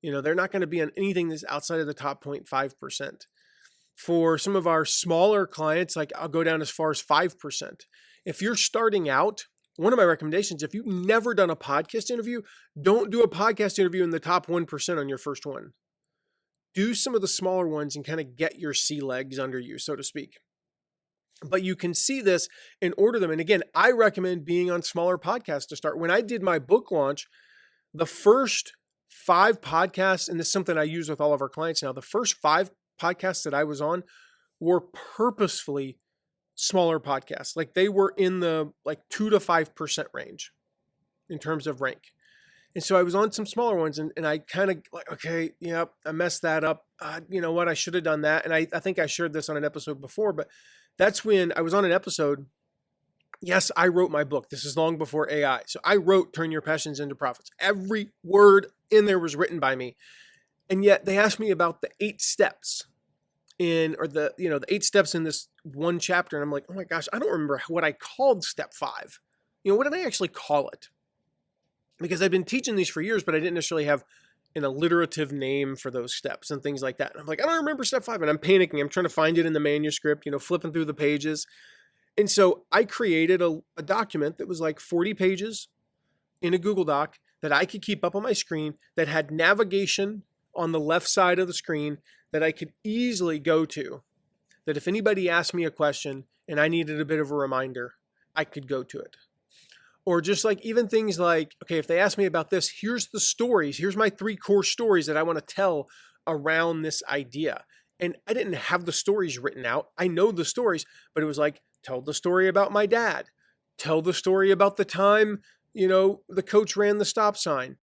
They're not going to be on anything that's outside of the top 0.5%. For some of our smaller clients, like I'll go down as far as 5%. If you're starting out, one of my recommendations, if you've never done a podcast interview, don't do a podcast interview in the top 1% on your first one. Do some of the smaller ones and kind of get your sea legs under you, so to speak. But you can see this and order them. And again, I recommend being on smaller podcasts to start. When I did my book launch, the first 5 podcasts, and this is something I use with all of our clients now, the first 5 podcasts that I was on were purposefully smaller podcasts. Like they were in the 2 to 5% range in terms of rank. And so I was on some smaller ones and I kind of okay, I messed that up. You know what? I should have done that. And I think I shared this on an episode before, but that's when I was on an episode. Yes, I wrote my book. This is long before AI. So I wrote Turn Your Passions into Profits. Every word in there was written by me. And yet they asked me about the 8 steps the 8 steps in this one chapter. And I'm like, oh my gosh, I don't remember what I called step 5. What did I actually call it? Because I've been teaching these for years, but I didn't necessarily have an alliterative name for those steps and things like that. And I'm like, I don't remember step 5. And I'm panicking. I'm trying to find it in the manuscript, flipping through the pages. And so I created a document that was like 40 pages in a Google Doc that I could keep up on my screen that had navigation on the left side of the screen that I could easily go to, that if anybody asked me a question and I needed a bit of a reminder, I could go to it. Or just like even things like, okay, if they ask me about this, here's the stories. Here's my 3 core stories that I want to tell around this idea. And I didn't have the stories written out. I know the stories, but it was like, tell the story about my dad. Tell the story about the time, the coach ran the stop sign.